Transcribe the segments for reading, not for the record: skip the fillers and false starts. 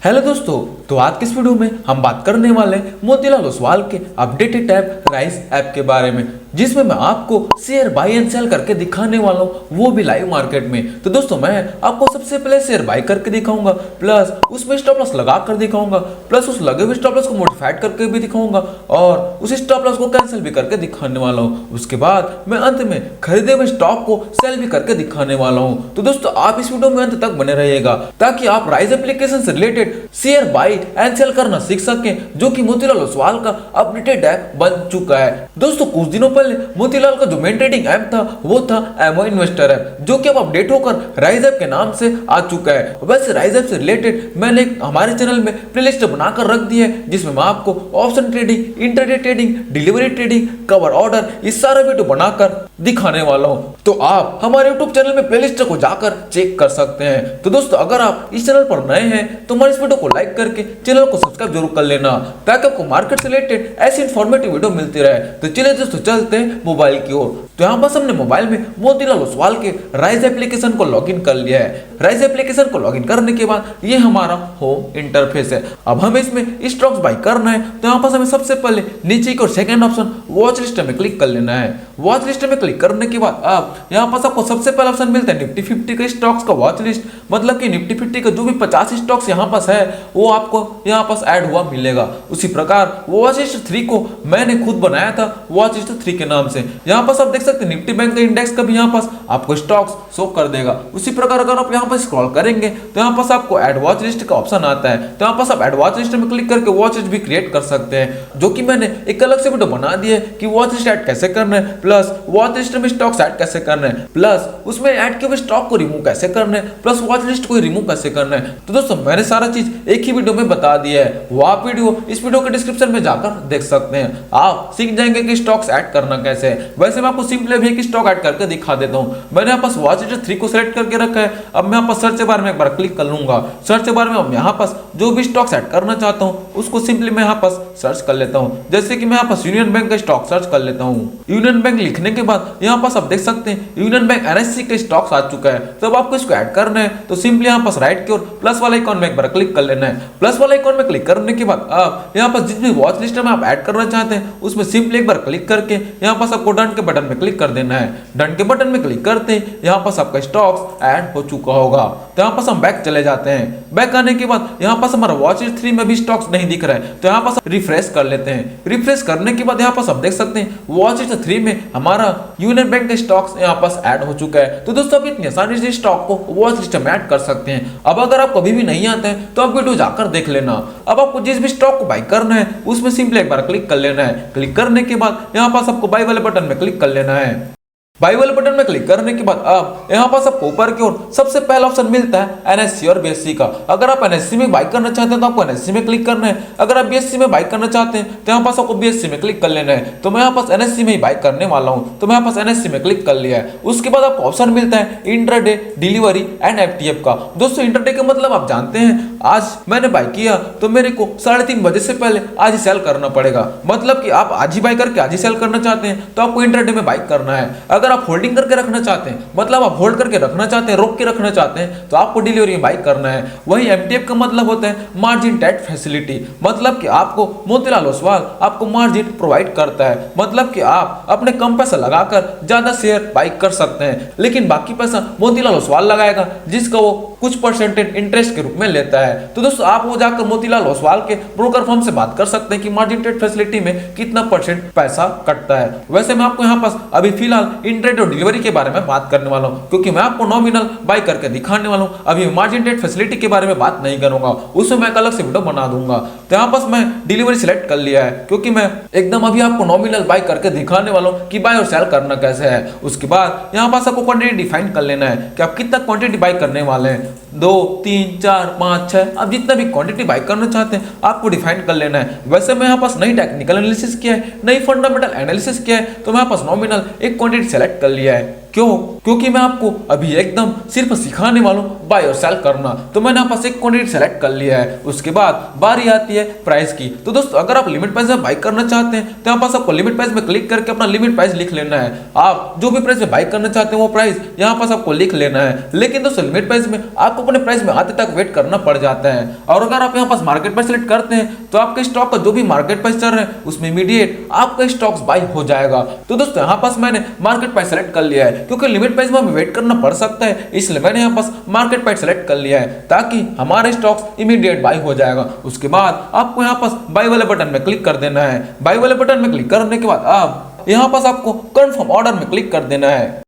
Hello दोस्तों, तो आज की इस वीडियो में हम बात करने वाले हैं मोतीलाल ओसवाल के अपडेटेड ऐप राइज ऐप के बारे में, जिसमें मैं आपको शेयर बाई एंड सेल करके दिखाने वाला हूँ, वो भी लाइव मार्केट में। तो दोस्तों मैं आपको सबसे पहले शेयर बाई करके दिखाऊंगा, प्लस उसमें स्टॉप लॉस लगा कर दिखाऊंगा, प्लस उस लगे हुए स्टॉप लॉस को मॉडिफाइड करके भी दिखाऊंगा और उस स्टॉप लॉस को कैंसिल भी करके दिखाने वाला हूँ। उसके बाद मैं अंत में खरीदे हुए स्टॉक को सेल भी करके दिखाने वाला हूँ। तो दोस्तों आप इस वीडियो में अंत तक बने रहिएगा ताकि आप राइज एप्लीकेशन से related share buy and sell करना सीख सकें, जो कि मोतीलाल ओसवाल का अपडेटेड ऐप बन चुका है। दोस्तों कुछ दिनों पहले मोतीलाल का जो मेन ट्रेडिंग ऐप था वो था एमओ इन्वेस्टर ऐप, जो कि अब अपडेट होकर राइज ऐप के नाम से आ चुका है। वैसे राइज ऐप से रिलेटेड मैंने हमारे चैनल में प्लेलिस्ट बनाकर रख दी है, जिसमें मैं आपको option trading, intraday trading, delivery trading, cover order, इस सारा वीडियो बनाकर दिखाने वाला हूं। तो आप हमारे YouTube चैनल में प्लेलिस्ट को जाकर चेक कर सकते हैं। तो दोस्तों अगर आप इस चैनल पर नए हैं तो हमारे इस वीडियो को लाइक करके चैनल को सब्सक्राइब जरूर कर लेना, ताकि आपको मार्केट से रिलेटेड ऐसी इंफॉर्मेटिव वीडियो मिलती रहे। तो चलिए दोस्तों चलते हैं मोबाइल की ओर। तो यहाँ पर हमने मोबाइल में मोतीलाल ओसवाल के राइज एप्लीकेशन को लॉगिन कर लिया है। राइज एप्लीकेशन को लॉगिन करने के बाद ये हमारा होम इंटरफेस है। अब हमें इसमें स्टॉक्स बाय करना है, तो यहाँ पर हमें सबसे पहले नीचे की ओर सेकंड ऑप्शन वॉच लिस्ट में क्लिक कर लेना है। वॉच लिस्ट में क्लिक करने के बाद अब यहाँ पर आपको सबसे पहला ऑप्शन मिलता है निफ्टी 50 के स्टॉक्स का वॉच लिस्ट, मतलब कि निफ्टी 50 का जो भी 50 स्टॉक्स यहाँ पास है वो आपको यहाँ पास ऐड हुआ मिलेगा। उसी प्रकार वॉच लिस्ट 3 को मैंने खुद बनाया था वॉच लिस्ट 3 के नाम से। यहाँ पास आप देख सकते हैं निफ्टी बैंक का इंडेक्स का भी यहाँ पास आपको स्टॉक्स शो कर देगा। उसी प्रकार अगर आप यहाँ पर स्क्रॉल करेंगे तो यहाँ पास आपको ऐड वॉच लिस्ट का ऑप्शन आता है। तो यहाँ पास आप ऐड वॉच लिस्ट में क्लिक करके वॉच लिस्ट भी क्रिएट कर सकते हैं, जो कि मैंने एक अलग से वीडियो बना दी है कि वॉच लिस्ट ऐड कैसे करना है, प्लस वॉच लिस्ट में स्टॉक्स ऐड कैसे करना है, प्लस उसमें ऐड किए हुए स्टॉक को रिमूव कैसे करना है, प्लस वॉच लिस्ट को रिमूव कैसे करना है। तो दोस्तों मैंने सारा चीज एक ही वीडियो में बता दिया है, वो आप वीडियो इस वीडियो के डिस्क्रिप्शन में जाकर देख सकते हैं। आप सीख जाएंगे कि स्टॉक्स ऐड करना कैसे है। वैसे मैं आपको सिंपली भी एक स्टॉक ऐड करके दिखा देता हूं। मैंने यहाँ पास वॉच लिस्ट 3 को सेलेक्ट करके रखा है। अब मैं यहाँ पर सर्च बार में एक बार क्लिक कर लूंगा। सर्च बार में अब यहाँ पास जो भी स्टॉक्स ऐड करना चाहता हूँ उसको सिंपली मैं यहाँ पास सर्च कर लेता हूँ। जैसे कि मैं यहाँ पास यूनियन बैंक का स्टॉक सर्च कर लेता हूँ। यूनियन बैंक लिखने के बाद यहाँ पास आप देख सकते हैं यूनियन बैंक एनएससी के स्टॉक्स आ चुका है। तो अब आपको इसको ऐड करना है तो सिंपली यहाँ पास राइट की ओर प्लस वाला आइकॉन में एक बार क्लिक कर लेना है। प्लस वाला आइकॉन में क्लिक करने के बाद आप यहाँ पास जिस भी वॉच लिस्ट में आप ऐड करना चाहते हैं उसमें सिंपली एक बार क्लिक करके यहाँ पास आपको डन के बटन में क्लिक कर देना है। डन के बटन में क्लिक करते हैं यहाँ पास आपका स्टॉक्स ऐड हो चुका होगा। तो यहाँ पास हम बैक चले जाते हैं। बैक आने के बाद यहाँ पास हमारा वॉच लिस्ट 3 में भी स्टॉक्स नहीं दिख रहा है, तो यहाँ पास रिफ्रेश कर लेते हैं। रिफ्रेश करने के बाद यहाँ पास आप देख सकते हैं वॉच लिस्ट 3 में हमारा यूनियन बैंक के स्टॉक्स यहाँ पास ऐड हो चुका है। तो दोस्तों आप इतनी आसानी से स्टॉक को वॉच लिस्ट में ऐड कर सकते हैं। अब अगर आप कभी भी नहीं आते हैं तो आप वीडियो जाकर देख लेना। अब आपको जिस भी स्टॉक को बाय करना है उसमें सिंपली एक बार क्लिक कर लेना है। क्लिक करने के बाद यहाँ पास आपको बाय वाले बटन में क्लिक कर लेना है। बाय वाले बटन में क्लिक करने के बाद अब यहाँ पास आपको ऊपर की ओर सबसे पहला ऑप्शन मिलता है एनएससी और बीएससी का। अगर आप एनएससी में बाय करना चाहते हैं तो आपको एनएससी में क्लिक करना है। अगर आप बीएससी में बाय करना चाहते हैं तो यहाँ पास आपको बीएससी में क्लिक कर लेना है। तो मैं यहाँ पास एनएससी में ही बाय करने वाला हूँ, तो मैं यहाँ पास एनएससी में क्लिक कर लिया है। उसके बाद आपको ऑप्शन मिलता है इंट्राडे, डिलीवरी एंड एफटीएफ का। दोस्तों इंट्राडे का मतलब आप जानते हैं, आज मैंने बाय किया तो मेरे को 3:30 बजे से पहले आज ही सेल करना पड़ेगा। मतलब कि आप आज ही बाय करके आज ही सेल करना चाहते हैं तो आपको इंट्राडे में बाय करना है। अगर आप होल्डिंग करके रखना चाहते हैं, मतलब आप होल्ड करके रखना चाहते हैं, रोक के रखना चाहते हैं, तो आपको डिलीवरी में बाय करना है। वही एमटीएफ का मतलब होता है मार्जिन टाइट फैसिलिटी, मतलब कि आपको मोतीलाल ओसवाल आपको मार्जिन प्रोवाइड करता है। मतलब कि आप अपने कम पैसा लगाकर ज्यादा शेयर बाय कर सकते हैं, लेकिन बाकी पैसा मोतीलाल ओसवाल लगाएगा, जिसका वो कुछ परसेंटेज इंटरेस्ट के रूप में लेता है। तो दोस्तों आप वो जाकर मोतीलाल ओसवाल के ब्रोकर फर्म से बात कर सकते हैं कि मार्जिन ट्रेड फैसिलिटी में कितना परसेंट पैसा कटता है। वैसे मैं आपको यहाँ पास अभी फिलहाल इंट्राडे और डिलीवरी के बारे में बात करने वाला हूँ, क्योंकि मैं आपको नॉमिनल बाय करके दिखाने वाला हूँ। अभी मार्जिन ट्रेड फैसिलिटी के बारे में बात नहीं करूंगा, उसमें मैं एक अलग से वीडियो बना दूंगा। तो यहाँ पास मैं डिलीवरी सिलेक्ट कर लिया है, क्योंकि मैं एकदम अभी आपको नॉमिनल बाय करके दिखाने वाला हूँ कि बाय और सेल करना कैसे है। उसके बाद यहाँ पास आपको क्वांटिटी डिफाइन कर लेना है कि आप कितना क्वांटिटी बाय करने वाले हैं। 2, 3, 4, 5, 6 आप जितना भी क्वांटिटी बाय करना चाहते हैं आपको डिफाइन कर लेना है। वैसे मैं यहाँ पास नई टेक्निकल एनालिसिस किया है, नई फंडामेंटल एनालिसिस किया है, तो मैं यहाँ पास नॉमिनल एक क्वांटिटी सेलेक्ट कर लिया है। क्यों? क्योंकि मैं आपको अभी एकदम सिर्फ सिखाने वाला हूँ बाय और सेल करना। तो मैंने यहाँ पास एक क्वांटिटी सेलेक्ट कर लिया है। उसके बाद बारी आती है प्राइस की। तो दोस्तों अगर आप लिमिट प्राइस में बाई करना चाहते हैं तो यहाँ पास आपको लिमिट प्राइस में क्लिक करके अपना लिमिट प्राइस लिख लेना है। आप जो भी प्राइस में बाई करना चाहते हैं वो प्राइस यहाँ पास आपको लिख लेना है। लेकिन दोस्तों लिमिट प्राइस में आपको अपने प्राइस में आते तक वेट करना पड़ जाता है। और अगर आप यहाँ पास मार्केट प्राइस सेलेक्ट करते हैं तो आपके स्टॉक का जो भी मार्केट प्राइस चल रहा है उसमें इमीडिएट आपका स्टॉक्स बाई हो जाएगा। तो दोस्तों यहाँ पास मैंने मार्केट प्राइस सेलेक्ट कर लिया है, क्योंकि लिमिट प्राइस में हमें वेट करना पड़ सकता है, इसलिए मैंने यहाँ पास मार्केट प्राइस सेलेक्ट कर लिया है ताकि हमारे स्टॉक्स इमीडिएट बाई हो जाएगा। उसके बाद आपको यहाँ पास बाई वाले बटन में क्लिक कर देना है। बाई वाले बटन में क्लिक करने के बाद आप यहाँ पास आपको कंफर्म ऑर्डर में क्लिक कर देना है।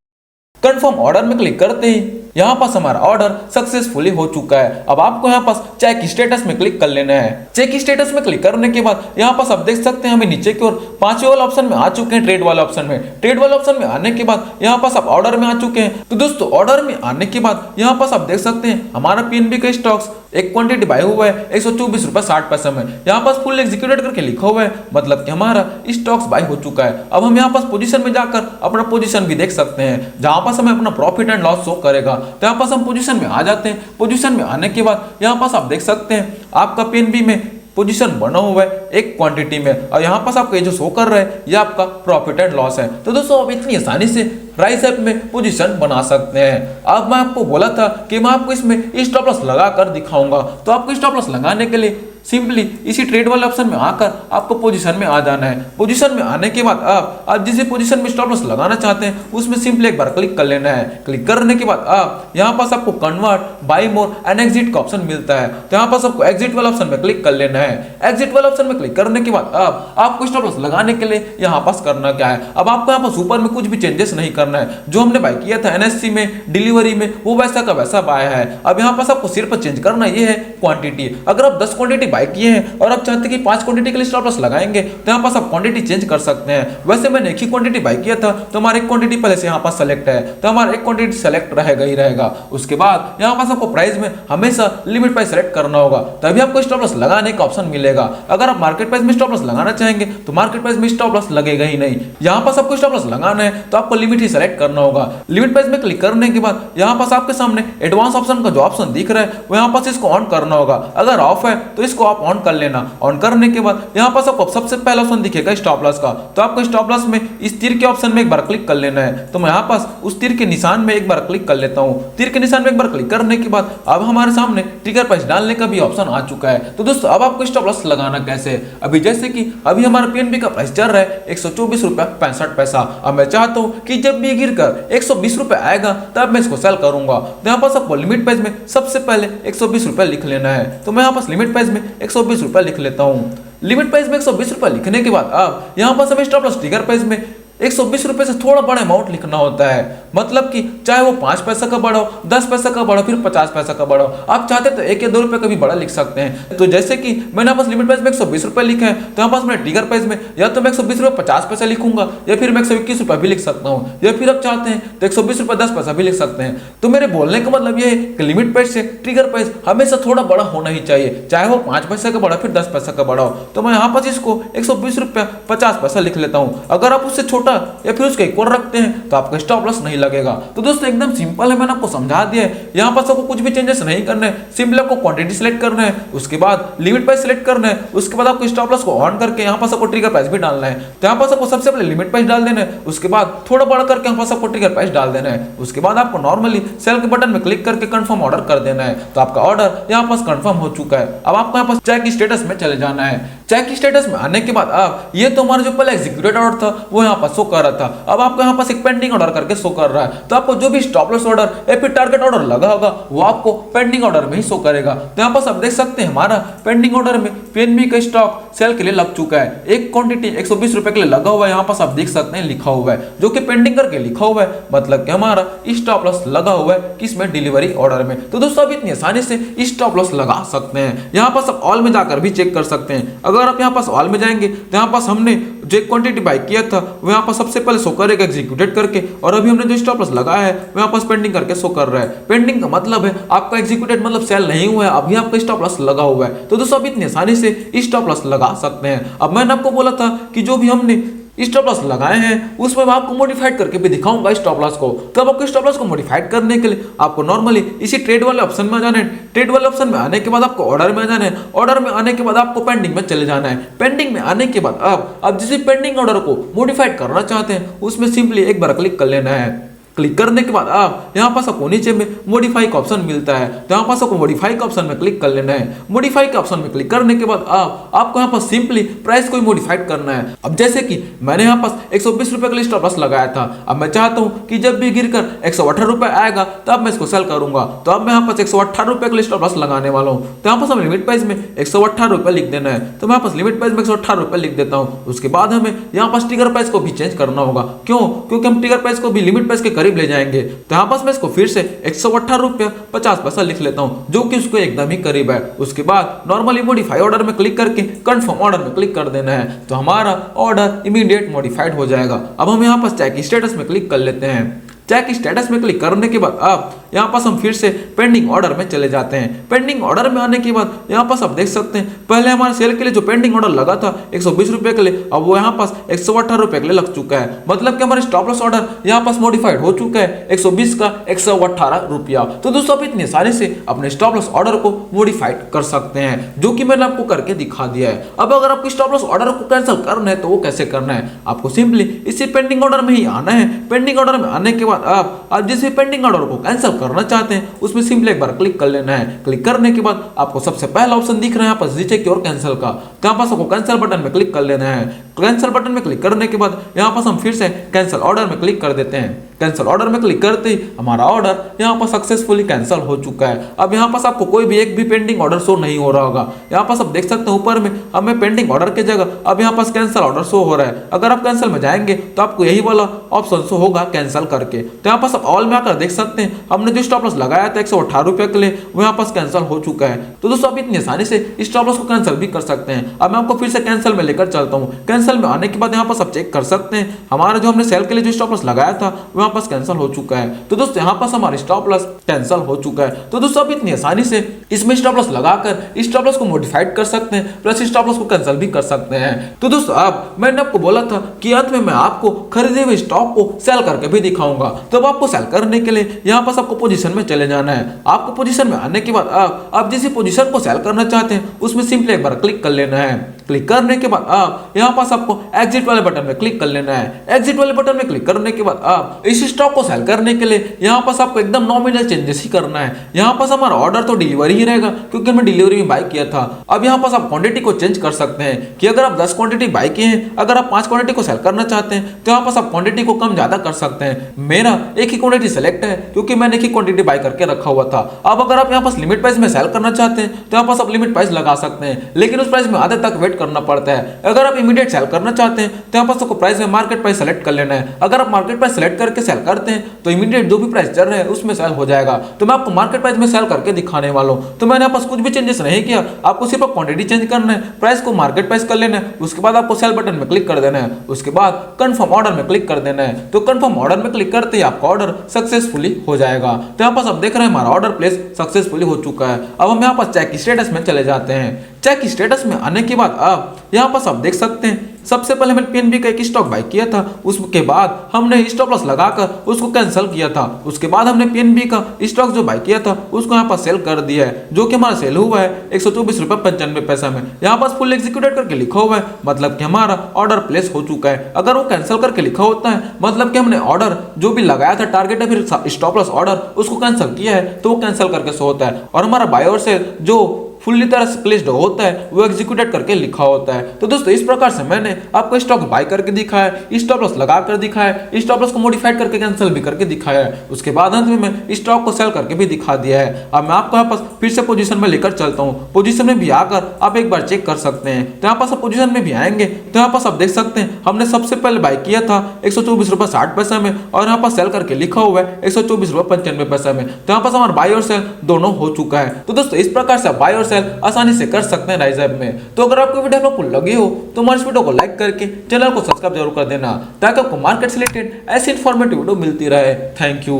कंफर्म ऑर्डर में क्लिक करते ही यहाँ पास हमारा ऑर्डर सक्सेसफुली हो चुका है। अब आपको यहाँ पास चेक स्टेटस में क्लिक कर लेना है। चेक स्टेटस में क्लिक करने के बाद यहाँ पास आप देख सकते हैं हमें नीचे की ओर पांचवें वाला ऑप्शन में आ चुके हैं, ट्रेड वाला ऑप्शन में। ट्रेड वाला ऑप्शन में आने के बाद यहाँ पास आप ऑर्डर में आ चुके हैं। तो दोस्तों ऑर्डर में आने के बाद यहाँ पास आप देख सकते हैं हमारा पीएनबी का स्टॉक्स एक क्वांटिटी बाय हुआ है 124 रुपए 60 पैसे में। यहाँ पास फुल एग्जीक्यूटेड करके लिखा हुआ है, मतलब कि हमारा स्टॉक्स बाय हो चुका है। अब हम यहाँ पास पोजीशन में जाकर अपना पोजीशन भी देख सकते हैं, जहां पास हमें अपना प्रॉफिट एंड लॉस शो करेगा। तो यहाँ पास हम पोजीशन में आ जाते हैं। पोजीशन में आने के बाद यहाँ पास आप देख सकते हैं आपका पीएनबी में पोजीशन बना हुआ है एक क्वांटिटी में, और यहाँ पास आपको ये जो शो कर रहा है ये आपका प्रॉफिट एंड लॉस है। तो दोस्तों आप इतनी आसानी से राइस ऐप में पोजीशन बना सकते हैं। अब मैं आपको बोला था कि मैं आपको इसमें स्टॉप लॉस लगा कर दिखाऊंगा, तो आपको स्टॉप लॉस लगाने के लिए सिंपली इसी ट्रेड वाले ऑप्शन में आकर आपको पोजीशन में आ जाना है। पोजीशन में आने के बाद आप जिस पोजीशन में स्टॉप लॉस लगाना चाहते हैं उसमें सिंपली एक बार क्लिक कर लेना है। क्लिक करने के बाद आप यहाँ पास आपको convert, buy more and exit का ऑप्शन मिलता है। तो यहाँ पास आपको एग्जिट वाला ऑप्शन में क्लिक कर लेना है। एग्जिट वाला ऑप्शन में क्लिक करने के बाद आपको स्टॉप लॉस लगाने के लिए यहाँ पास करना क्या है, अब आपको यहाँ पास ऊपर में कुछ भी चेंजेस नहीं करना है। जो हमने बाय किया था एनएससी में, डिलीवरी में, वो वैसा का वैसा बाय है। अब यहाँ पास आपको सिर्फ चेंज करना ये है क्वांटिटी। अगर आप 10 क्वांटिटी बाय किए हैं और आप चाहते हैं कि 5 क्वांटिटी के लिए स्टॉप लॉस लगाएंगे तो यहाँ पास आप क्वांटिटी चेंज कर सकते हैं। वैसे मैंने एक ही क्वांटिटी बाय किया था तो हमारा एक क्वांटिटी पहले से यहाँ पास सेलेक्ट है, तो हमारा एक क्वांटिटी सेलेक्ट रहेगा ही रहेगा। उसके बाद यहाँ पास आपको प्राइस में हमेशा लिमिट प्राइस सेलेक्ट करना होगा, तभी आपको स्टॉप लॉस लगाने का ऑप्शन मिलेगा। अगर आप मार्केट प्राइस में स्टॉप लॉस लगाना चाहेंगे तो मार्केट प्राइस में स्टॉप लॉस लगेगा ही नहीं। यहाँ पास आपको स्टॉप लॉस लगाना है तो आपको लिमिट ही सेलेक्ट करना होगा। लिमिट प्राइस में क्लिक करने के बाद यहाँ पास आपके सामने एडवांस ऑप्शन का जो ऑप्शन दिख रहा है वो यहाँ पास इसको ऑन करना होगा। अगर ऑफ है तो इसको आप ऑन कर लेना। ऑन करने के बाद यहाँ पास आपको सबसे पहला ऑप्शन दिखेगा स्टॉप लॉस का, तो आपको स्टॉप लॉस में इस तीर के ऑप्शन में एक बार क्लिक कर लेना है। तो मैं यहाँ पास उस तीर के निशान में एक बार क्लिक कर लेता हूँ। तीर के निशान में एक बार क्लिक करने के बाद अब हमारे सामने ट्रिगर प्राइस डालने का भी ऑप्शन आ चुका है। तो दोस्तों अब आपको स्टॉप लॉस लगाना कैसे, अभी जैसे कि अभी हमारा पीएनबी का प्राइस चल रहा है 124 रुपया 65 पैसा। अब मैं चाहता हूँ कि जब भी गिर कर 120 रुपए आएगा तब मैं इसको सेल करूंगा। तो यहाँ पास आपको लिमिट प्राइस में सबसे पहले 120 रुपए लिख लेना है। तो मैं यहाँ पास लिमिट प्राइस में 120 रुपए लिख लेता हूँ। लिमिट प्राइस में 120 रुपए लिखने के बाद आप यहाँ पास हमें स्टॉप लॉस ट्रिगर प्राइस में 120 रुपए से थोड़ा बड़ा अमाउंट लिखना होता है, मतलब कि चाहे वो 5 पैसा का बड़ा हो, 10 पैसा का बड़ा, फिर 50 पैसा का बड़ा हो। आप चाहते तो 1 या 2 रुपए का भी बड़ा लिख सकते हैं। तो जैसे कि मैंने यहाँ पास लिमिट प्राइस में 120 रुपए लिखे हैं, तो यहाँ पास मैंने ट्रिगर प्राइस में या तो मैं 120 रुपए 50 पैसा लिखूंगा या फिर मैं 121 रुपए भी लिख सकता हूँ, या फिर आप चाहते हैं तो 120 रुपए 10 पैसा भी लिख सकते हैं। तो मेरे बोलने का मतलब ये है कि लिमिट प्राइस से ट्रिगर प्राइस हमेशा थोड़ा बड़ा होना ही चाहिए, चाहे वो 5 पैसे का बड़ा फिर 10 पैसा का बड़ा हो। तो मैं यहाँ पास इसको 120 रुपया 50 पैसा लिख लेता हूँ। अगर आप उससे छोटा या फिर उसके इक्वल रखते हैं तो आपका स्टॉप लॉस नहीं लगेगा। तो दोस्तों एकदम सिंपल है, मैंने आपको समझा दिया है। यहाँ पास आपको कुछ भी चेंजेस नहीं करना है, सिंपली आपको क्वांटिटी सेलेक्ट करना है, उसके बाद लिमिट प्राइस सेलेक्ट करना है, उसके बाद आपको स्टॉप लॉस को ऑन करके यहाँ पास आपको ट्रिगर प्राइस भी डालना है। तो यहाँ पास आपको सबसे पहले लिमिट प्राइस डाल देना है, उसके बाद थोड़ा बड़ा करके यहाँ पास आपको ट्रिगर प्राइस डाल देना है। उसके बाद आपको नॉर्मली सेल के बटन में क्लिक करके कंफर्म ऑर्डर कर देना है। तो आपका ऑर्डर यहाँ पास कंफर्म हो चुका है। अब आपको यहाँ पास चेक स्टेटस में चले जाना है। चेक स्टेटस में आने के बाद आप ये तो हमारा जो पहले एग्जीक्यूटेड ऑर्डर था वो यहाँ पास शो कर रहा था, अब आपको यहाँ पास एक पेंडिंग ऑर्डर करके शो कर रहा है। तो आपको जो भी स्टॉप लॉस ऑर्डर या फिर टारगेट ऑर्डर लगा होगा वो आपको पेंडिंग ऑर्डर में ही शो करेगा। तो यहाँ पास आप देख सकते हैं हमारा पेंडिंग ऑर्डर में पीएनबी का स्टॉक सेल के लिए लग चुका है। एक क्वांटिटी 120 रुपए के लिए लगा हुआ है, यहाँ पास आप देख सकते हैं लिखा हुआ है, जो कि पेंडिंग करके लिखा हुआ है, मतलब कि हमारा स्टॉप लॉस लगा हुआ है किसमें, डिलीवरी ऑर्डर में। तो दोस्तों आप इतनी आसानी से स्टॉप लॉस लगा सकते हैं। यहाँ पास आप ऑल में जाकर भी चेक कर सकते हैं। अगर आप यहाँ पास ऑल में जाएंगे तो यहाँ पास हमने जो क्वांटिटी बाय किया था वो यहाँ पास सबसे पहले शो करेगा एग्जीक्यूटेड करके, और अभी हमने जो स्टॉप लॉस लगाया है वो यहाँ पास पेंडिंग करके शो कर रहा है। पेंडिंग का मतलब है आपका एग्जीक्यूटेड मतलब सेल नहीं हुआ है, अभी आपका स्टॉप लॉस लगा हुआ है। तो दोस्तों आप इतनी आसानी से स्टॉप लॉस लगा सकते हैं। अब मैंने आपको बोला था कि जो भी हमने स्टॉप लॉस लगाए हैं उसमें मैं आपको मॉडिफाइड करके भी दिखाऊंगा स्टॉप लॉस को। तो अब आपको स्टॉप लॉस को मॉडिफाइड करने के लिए आपको नॉर्मली इसी ट्रेड वाले ऑप्शन में आ जाना है। ट्रेड वाले ऑप्शन में आने के बाद आपको ऑर्डर में आ जाना है। ऑर्डर में आने के बाद आपको पेंडिंग में चले जाना है। पेंडिंग में आने के बाद आप जिस पेंडिंग ऑर्डर को मॉडिफाइड करना चाहते हैं उसमें सिंपली एक बार क्लिक कर लेना है। क्लिक करने के बाद आप यहाँ पास आपको नीचे में मॉडिफाई का ऑप्शन मिलता है, तो यहाँ पास आपको मॉडिफाई का ऑप्शन में क्लिक कर लेना है। मॉडिफाई के ऑप्शन में क्लिक करने के बाद आपको यहाँ पास सिंपली प्राइस को मॉडिफाइड करना है। अब जैसे कि मैंने यहाँ पास 120 रुपए के लिए स्टॉप लॉस लगाया था, अब मैं चाहता हूँ कि जब भी गिरकर 118 रुपए आएगा तब मैं इसको सेल करूंगा। तो अब मैं यहाँ पास 118 रुपए के लिए स्टॉप लॉस लगाने वाला हूँ। तो यहाँ पास हमें लिमिट प्राइस में 118 रुपए लिख देना है। तो मैं यहाँ पास लिमिट प्राइस में 118 रुपए लिख देता हूँ। उसके बाद हमें यहाँ पास ट्रिगर प्राइस को भी चेंज करना होगा। क्यों? क्योंकि हम ट्रिगर प्राइस को भी लिमिट प्राइस के करीब ले जाएंगे। तो यहाँ पास मैं इसको फिर से 118 रुपया 50 पैसा लिख लेता हूँ, जो कि उसको एकदम ही करीब है। उसके बाद नॉर्मली मॉडिफाई ऑर्डर में क्लिक करके कंफर्म ऑर्डर में क्लिक कर देना है, तो हमारा ऑर्डर इमीडिएट मॉडिफाइड हो जाएगा। अब हम यहाँ पास चेक स्टेटस में क्लिक कर लेते हैं। चेक स्टेटस में क्लिक करने के बाद आप यहाँ पास हम फिर से पेंडिंग ऑर्डर में चले जाते हैं। पेंडिंग ऑर्डर में आने के बाद यहाँ पास आप देख सकते हैं पहले हमारे सेल के लिए जो पेंडिंग ऑर्डर लगा था 120 रुपए के लिए, अब वो यहाँ पास 118 रुपए के लिए लग चुका है। मतलब कि हमारे स्टॉप लॉस ऑर्डर यहाँ पास मॉडिफाइड हो चुका है 120 का 118 रुपया। तो दोस्तों आप इतनी आसानी से अपने स्टॉप लॉस ऑर्डर को मॉडिफाइड कर सकते हैं, जो कि मैंने आपको करके दिखा दिया है। अब अगर आपको स्टॉप लॉस ऑर्डर को कैंसिल करना है तो वो कैसे करना है, आपको सिंपली इसी पेंडिंग ऑर्डर में ही आना है। पेंडिंग ऑर्डर में आने के बाद आप जिस भी पेंडिंग ऑर्डर को कैंसिल करना चाहते हैं उसमें सिंपली एक बार क्लिक कर लेना है। क्लिक करने के बाद आपको सबसे पहला ऑप्शन दिख रहा है यहाँ पर नीचे की ओर कैंसिल का, तो यहाँ पास आपको कैंसिल बटन में क्लिक कर लेना है। कैंसिल बटन में क्लिक करने के बाद यहाँ पास हम फिर से कैंसिल ऑर्डर में क्लिक कर देते हैं। कैंसिल ऑर्डर में क्लिक करते ही हमारा ऑर्डर यहाँ पर सक्सेसफुली कैंसिल हो चुका है। अब यहाँ पास आपको कोई भी एक भी पेंडिंग ऑर्डर शो नहीं हो रहा होगा। यहाँ पास आप देख सकते हैं ऊपर में हमें पेंडिंग ऑर्डर की जगह अब यहाँ पास कैंसिल ऑर्डर शो हो रहा है। अगर आप कैंसिल में जाएंगे तो आपको यही वाला ऑप्शन शो होगा कैंसिल करके। तो यहाँ पास आप ऑल में आकर देख सकते हैं हमने जो स्टॉप लॉस लगाया था 118 रुपए के लिए वो यहाँ पास कैंसिल हो चुका है। तो दोस्तों आप इतनी आसानी से स्टॉप लॉस को कैंसिल भी कर सकते हैं। अब मैं आपको फिर से कैंसिल में लेकर चलता हूँ। कैंसिल में आने के बाद यहाँ पास आप चेक कर सकते हैं हमारा जो हमने सेल के लिए जो स्टॉप लॉस लगाया था वो यहाँ पास कैंसिल हो चुका है। तो दोस्तों यहाँ पास हमारा स्टॉप लॉस कैंसिल हो चुका है। तो दोस्तों आप इतनी आसानी से इसमें स्टॉप लॉस लगाकर स्टॉप लॉस को मॉडिफाइड कर सकते हैं, प्लस स्टॉप लॉस को कैंसिल भी कर सकते हैं। तो दोस्तों अब मैंने आपको बोला था कि अंत में मैं आपको खरीदे हुए स्टॉक को सेल करके भी दिखाऊंगा। तो अब आपको सेल करने के लिए यहाँ पास आपको पोजीशन में चले जाना है। आपको पोजीशन में आने के बाद आप जिस पोजीशन को सेल करना चाहते हैं उसमें सिंपली एक बार क्लिक कर लेना है। क्लिक करने के बाद आप यहाँ पास आपको एग्जिट वाले बटन में क्लिक कर लेना है। एग्जिट वाले बटन में क्लिक करने के बाद आप इस स्टॉक को सेल करने के लिए यहाँ पास आपको एकदम नॉमिनल चेंजेस ही करना है। यहाँ पास हमारा ऑर्डर तो डिलीवरी ही रहेगा क्योंकि हमने डिलीवरी में बाय किया था। अब यहाँ पास आप क्वांटिटी को चेंज कर सकते हैं कि अगर आप 10 क्वांटिटी बाय किए हैं, अगर आप 5 क्वांटिटी को सेल करना चाहते हैं तो यहाँ पास आप क्वांटिटी को कम ज्यादा कर सकते हैं। मेरा एक ही क्वांटिटी सेलेक्ट है क्योंकि मैंने एक ही क्वांटिटी बाय करके रखा हुआ था। अब अगर आप यहाँ पास लिमिट प्राइस में सेल करना चाहते हैं तो यहाँ पास आप लिमिट प्राइस लगा सकते हैं, लेकिन उस प्राइस में आधे तक वेट करना पड़ता है। अगर आप इमीडिएट सेल करना चाहते हैं तो यहाँ पास आपको प्राइस में मार्केट प्राइस सेलेक्ट कर लेना है। अगर आप मार्केट प्राइस सेलेक्ट करके सेल करते हैं तो इमीडिएट जो भी प्राइस चल रहा है उसमें सेल हो जाएगा। तो मैं आपको मार्केट प्राइस में सेल करके दिखाने वाला हूँ। तो मैंने यहाँ पास कुछ भी चेंजेस नहीं किया, आपको सिर्फ क्वांटिटी चेंज करना है, प्राइस को मार्केट प्राइस कर लेना है। उसके बाद आपको सेल बटन में क्लिक कर देना है। उसके बाद कंफर्म ऑर्डर में क्लिक कर देना है। तो कंफर्म ऑर्डर में क्लिक करते ही आपका ऑर्डर सक्सेसफुली हो जाएगा। तो यहाँ पास आप देख रहे हैं हमारा ऑर्डर प्लेस सक्सेसफुली हो चुका है। अब हम यहाँ पास चेक स्टेटस में चले जाते हैं। चेक स्टेटस में आने के बाद आप यहाँ पास आप देख सकते हैं सबसे पहले मैंने पीएनबी का एक स्टॉक बाय किया था, उसके बाद हमने स्टॉप लॉस लगाकर उसको कैंसिल किया था। उसके बाद हमने पीएनबी का स्टॉक जो बाय किया था उसको यहाँ पास सेल कर दिया है, जो कि हमारा सेल हुआ है 124 रुपये 95 पैसा में। यहाँ पास फुल एग्जीक्यूटेड करके लिखा हुआ है, मतलब कि हमारा ऑर्डर प्लेस हो चुका है। अगर वो कैंसिल करके लिखा होता है मतलब कि हमने ऑर्डर जो भी लगाया था टारगेट है फिर स्टॉप लॉस ऑर्डर उसको कैंसिल किया है, तो वो कैंसिल करके शो होता है। और हमारा बाय और सेल जो फुल्ली तरह से प्लेस्ड होता है वो एग्जीक्यूटेड करके लिखा होता है। तो दोस्तों इस प्रकार से मैंने आपको स्टॉक बाय करके दिखाया, स्टॉप लॉस लगा कर दिखाया, स्टॉप लॉस को मॉडिफाइड करके कैंसिल भी करके दिखाया है। उसके बाद अंत में मैं स्टॉक को सेल करके भी दिखा दिया है। अब मैं आपको यहाँ पास फिर से पोजीशन में लेकर चलता हूँ। पोजीशन में भी आकर आप एक बार चेक कर सकते हैं। तो यहाँ पास आप पोजीशन में भी आएंगे तो यहाँ पास आप देख सकते हैं हमने सबसे पहले बाय किया था 124 रुपये 60 पैसा में और यहाँ पास सेल करके लिखा हुआ है 124 रुपये 95 पैसा में। तो यहाँ पास हमारा बाय और सेल दोनों हो चुका है। तो दोस्तों इस प्रकार से बाय और सेल आसानी से कर सकते हैं राइज ऐप में। तो अगर आपको वीडियो आपको लगी हो तो हमारे इस वीडियो को लाइक करके चैनल को सब्सक्राइब जरूर कर देना, ताकि आपको मार्केट से रिलेटेड ऐसी इंफॉर्मेटिव वीडियो मिलती रहे। Thank you.